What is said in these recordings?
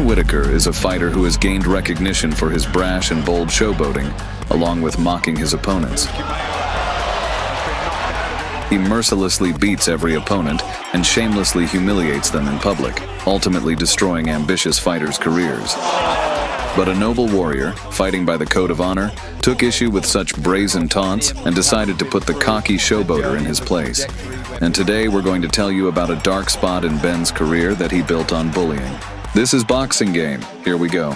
Ben Whitaker is a fighter who has gained recognition for his brash and bold showboating, along with mocking his opponents. He mercilessly beats every opponent and shamelessly humiliates them in public, ultimately destroying ambitious fighters' careers. But a noble warrior, fighting by the code of honor, took issue with such brazen taunts and decided to put the cocky showboater in his place. And today we're going to tell you about a dark spot in Ben's career that he built on bullying. This is Boxing Game. Here we go.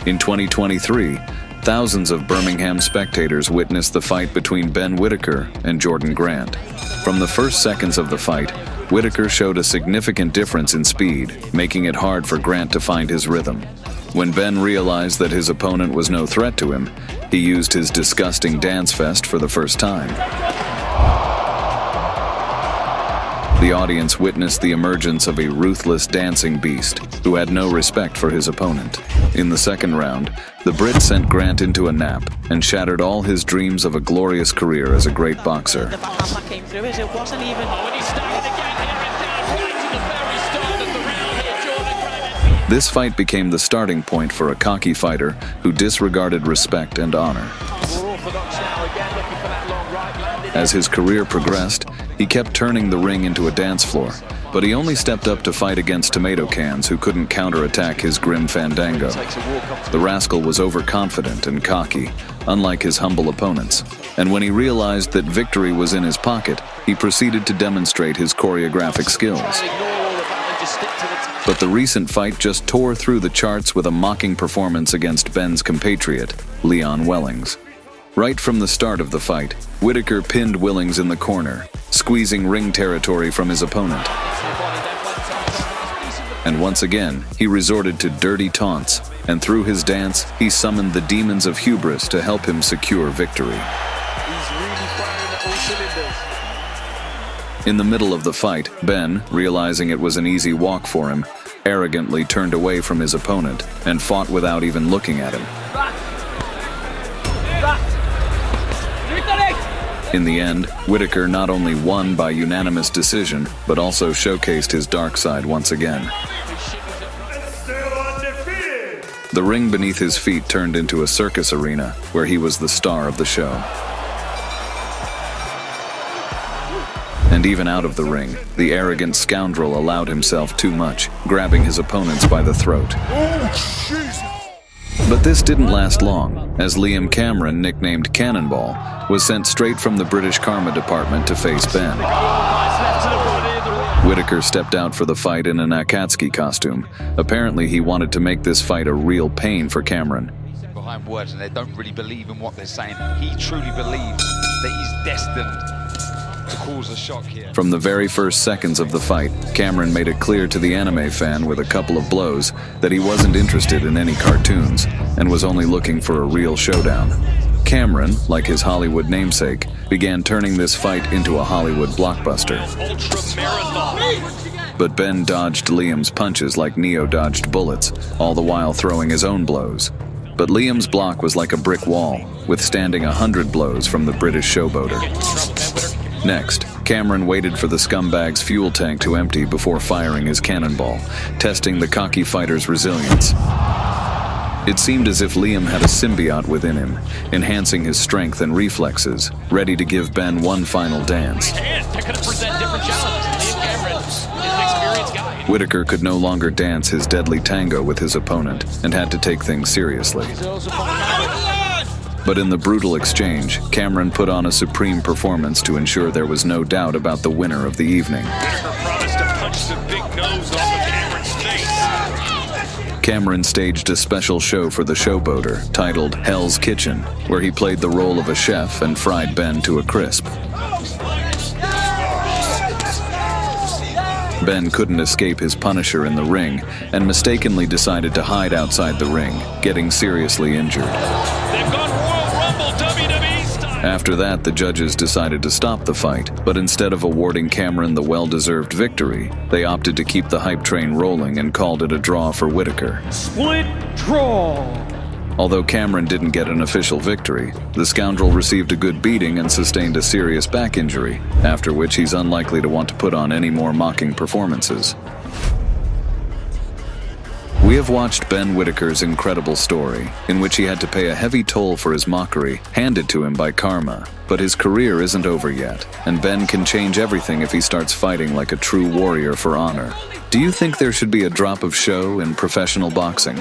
In 2023, thousands of Birmingham spectators witnessed the fight between Ben Whitaker and Jordan Grant. From the first seconds of the fight, Whitaker showed a significant difference in speed, making it hard for Grant to find his rhythm. When Ben realized that his opponent was no threat to him, he used his disgusting dance fest for the first time. The audience witnessed the emergence of a ruthless dancing beast who had no respect for his opponent. In the second round, the Brit sent Grant into a nap and shattered all his dreams of a glorious career as a great boxer. This fight became the starting point for a cocky fighter who disregarded respect and honor. As his career progressed, he kept turning the ring into a dance floor, but he only stepped up to fight against tomato cans who couldn't counterattack his grim fandango. The rascal was overconfident and cocky, unlike his humble opponents, and when he realized that victory was in his pocket, he proceeded to demonstrate his choreographic skills. But the recent fight just tore through the charts with a mocking performance against Ben's compatriot, Leon Wellings. Right from the start of the fight, Whitaker pinned Wellings in the corner, squeezing ring territory from his opponent. And once again, he resorted to dirty taunts, and through his dance, he summoned the demons of hubris to help him secure victory. In the middle of the fight, Ben, realizing it was an easy walk for him, arrogantly turned away from his opponent and fought without even looking at him. In the end, Whitaker not only won by unanimous decision, but also showcased his dark side once again. The ring beneath his feet turned into a circus arena, where he was the star of the show. And even out of the ring, the arrogant scoundrel allowed himself too much, grabbing his opponents by the throat. But this didn't last long, as Liam Cameron, nicknamed Cannonball, was sent straight from the British Karma Department to face Ben. Whitaker stepped out for the fight in an Akatsuki costume. Apparently he wanted to make this fight a real pain for Cameron. Behind words, and they don't really believe in what they're saying. He truly believes that he's destined to cause a shock here. From the very first seconds of the fight, Cameron made it clear to the anime fan with a couple of blows that he wasn't interested in any cartoons and was only looking for a real showdown. Cameron, like his Hollywood namesake, began turning this fight into a Hollywood blockbuster. But Ben dodged Liam's punches like Neo dodged bullets, all the while throwing his own blows. But Liam's block was like a brick wall, withstanding 100 blows from the British showboater. Next, Cameron waited for the scumbag's fuel tank to empty before firing his cannonball, testing the cocky fighter's resilience. It seemed as if Liam had a symbiote within him, enhancing his strength and reflexes, ready to give Ben one final dance. Whitaker could no longer dance his deadly tango with his opponent and had to take things seriously. But in the brutal exchange, Cameron put on a supreme performance to ensure there was no doubt about the winner of the evening. Cameron staged a special show for the showboater titled Hell's Kitchen, where he played the role of a chef and fried Ben to a crisp. Ben couldn't escape his punisher in the ring and mistakenly decided to hide outside the ring, getting seriously injured. After that, the judges decided to stop the fight, but instead of awarding Cameron the well-deserved victory, they opted to keep the hype train rolling and called it a draw for Whitaker. Split draw! Although Cameron didn't get an official victory, the scoundrel received a good beating and sustained a serious back injury, after which he's unlikely to want to put on any more mocking performances. We have watched Ben Whitaker's incredible story, in which he had to pay a heavy toll for his mockery, handed to him by karma. But his career isn't over yet, and Ben can change everything if he starts fighting like a true warrior for honor. Do you think there should be a drop of show in professional boxing?